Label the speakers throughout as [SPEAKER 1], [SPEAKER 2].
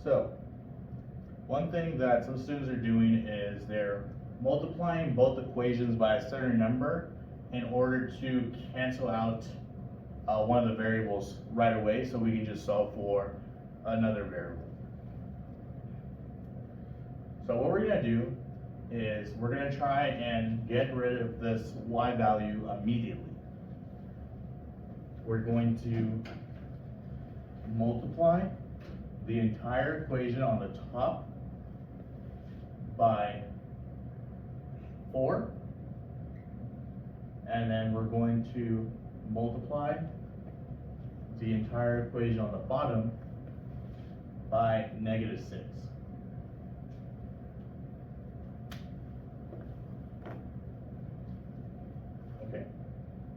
[SPEAKER 1] So, one thing that some students are doing is they're multiplying both equations by a certain number in order to cancel out one of the variables right away, so we can just solve for another variable. So what we're going to do is we're going to try and get rid of this y value immediately. We're going to multiply the entire equation on the top by 4, and then we're going to multiply the entire equation on the bottom by -6. Okay,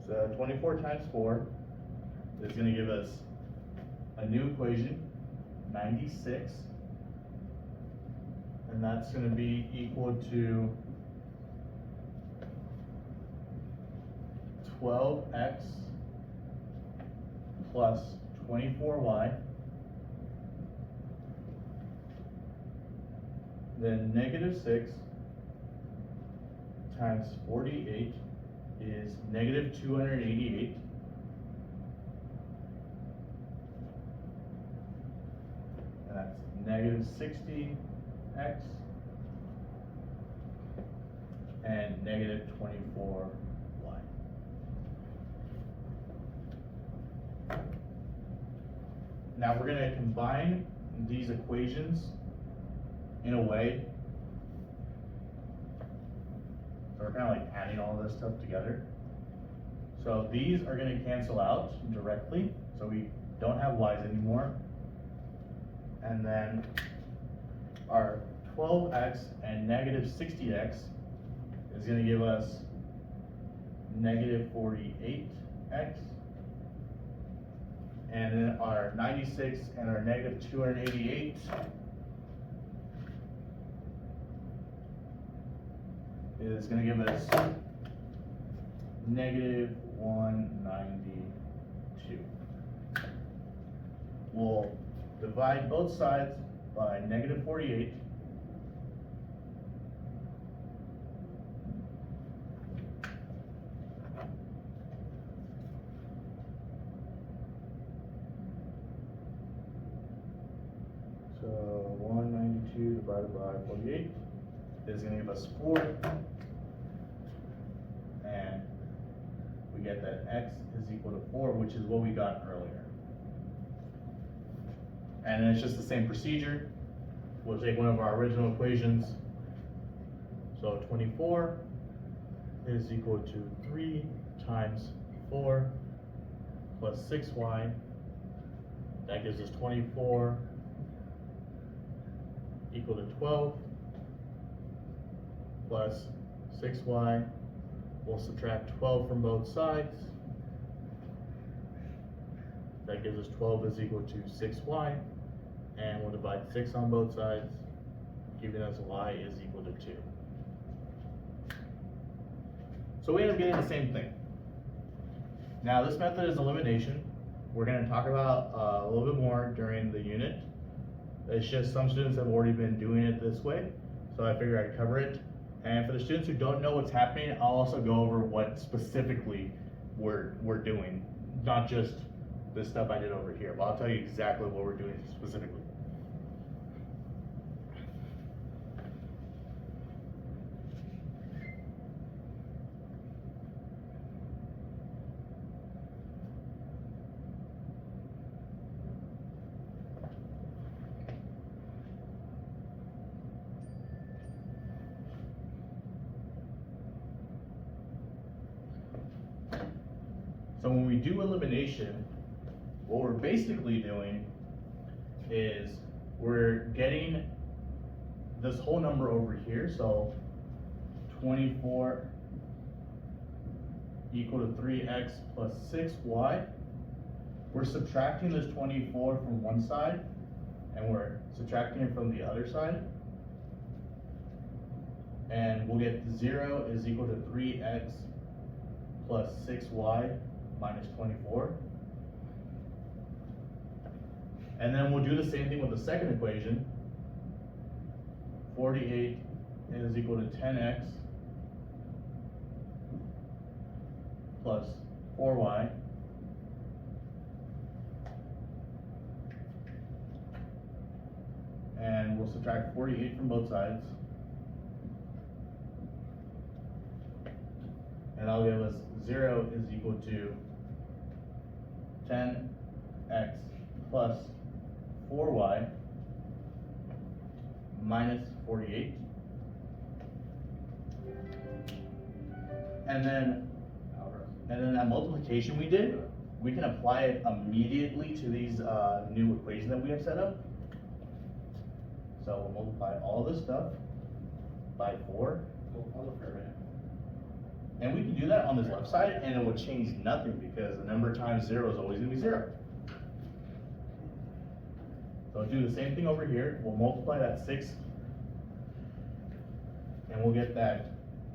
[SPEAKER 1] so 24 times 4 is going to give us a new equation, 96, and that's going to be equal to 12x plus 24y, then -6 times 48 is -288, and that's -60x and -24y. Now we're going to combine these equations in a way, so we're kind of like adding all this stuff together. So these are going to cancel out directly, so we don't have y's anymore. And then our 12x and -60x is going to give us -48x. And then our 96 and our -288 is going to give us -192. We'll divide both sides by -48. So 192 divided by 48 is going to give us 4, and we get that x is equal to 4, which is what we got earlier. And then it's just the same procedure. We'll take one of our original equations. So 24 is equal to 3 times 4 plus 6y. That gives us 24 equal to 12 plus 6y. We'll subtract 12 from both sides. That gives us 12 is equal to 6y, and we'll divide 6 on both sides, giving us y is equal to 2. So we end up getting the same thing. Now this method is elimination. We're going to talk about a little bit more during the unit. It's just some students have already been doing it this way, so I figured I'd cover it. And for the students who don't know what's happening, I'll also go over what specifically we're doing, not just the stuff I did over here, but I'll tell you exactly what we're doing specifically. So when we do elimination, what we're basically doing is we're getting this whole number over here, so 24 equal to 3x plus 6y. We're subtracting this 24 from one side, and we're subtracting it from the other side. And we'll get 0 is equal to 3x plus 6y minus 24. And then we'll do the same thing with the second equation. 48 is equal to 10x plus 4y and we'll subtract 48 from both sides, and that'll give us 0 is equal to 10x plus 4y minus 48. And then that multiplication we did, we can apply it immediately to these new equations that we have set up. So we'll multiply all this stuff by 4. And we can do that on this left side and it will change nothing because the number times 0 is always going to be 0. So do the same thing over here. We'll multiply that 6 and we'll get that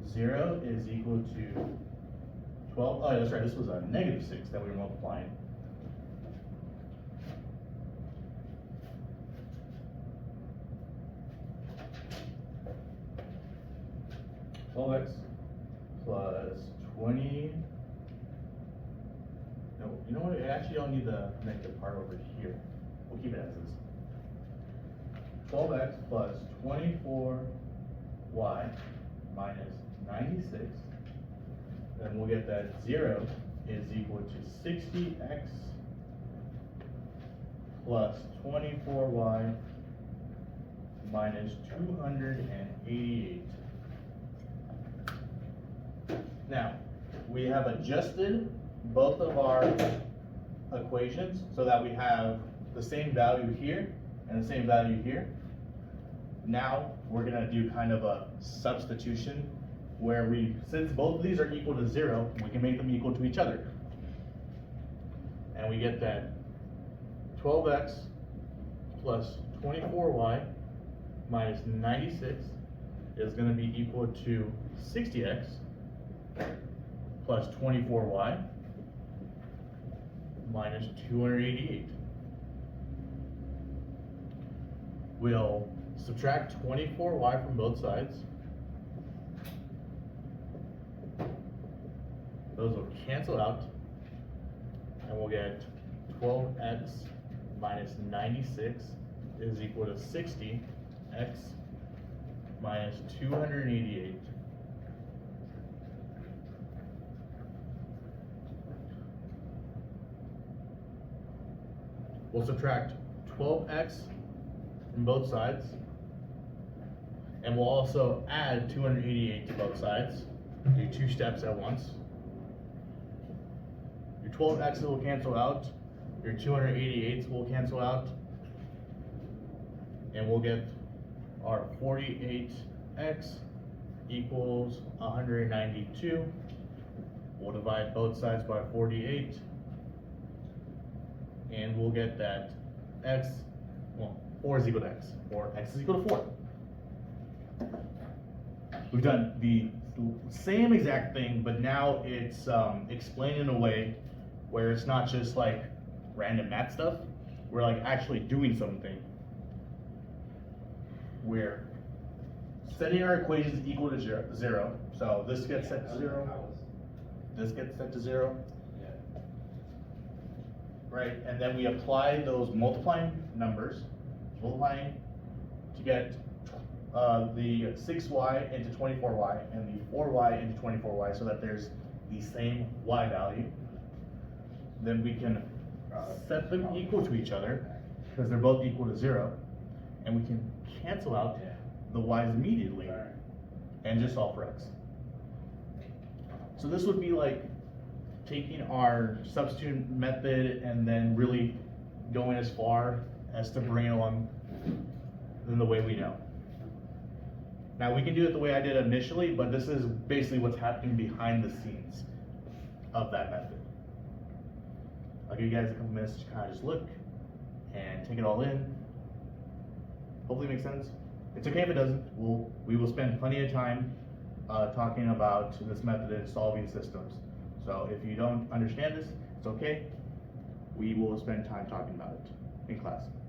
[SPEAKER 1] 0 is equal to 12. Oh, that's right, this was a negative 6 that we were multiplying. X plus 20. No, you know what? I actually don't need the negative part over here. We'll keep it as is. 12x plus 24y minus 96. And we'll get that 0 is equal to 60x plus 24y minus 288. Now, we have adjusted both of our equations so that we have the same value here and the same value here. Now, we're going to do kind of a substitution where since both of these are equal to 0, we can make them equal to each other. And we get that 12x plus 24y minus 96 is going to be equal to 60x plus 24y minus 288. We'll subtract 24y from both sides. Those will cancel out, and we'll get 12x minus 96 is equal to 60x minus 288. We'll subtract 12x from both sides, and we'll also add 288 to both sides. Do 2 steps at once. Your 12x's will cancel out, your 288's will cancel out, and we'll get our 48x equals 192. We'll divide both sides by 48. And we'll get that 4 is equal to x, or x is equal to 4. We've done the same exact thing, but now it's explained in a way where it's not just like random math stuff. We're like actually doing something. We're setting our equations equal to 0. So this gets set to 0. This gets set to 0. Right, and then we apply those multiplying numbers, multiplying to get the 6y into 24y and the 4y into 24y so that there's the same y value. Then we can set them equal to each other because they're both equal to 0, and we can cancel out the y's immediately and just solve for x. So this would be like taking our substitute method and then really going as far as to bring it along in the way we know. Now we can do it the way I did initially, but this is basically what's happening behind the scenes of that method. I'll give you guys a couple minutes to kind of just look and take it all in. Hopefully it makes sense. It's okay if it doesn't. We will spend plenty of time talking about this method in solving systems. So if you don't understand this, it's okay. We will spend time talking about it in class. class.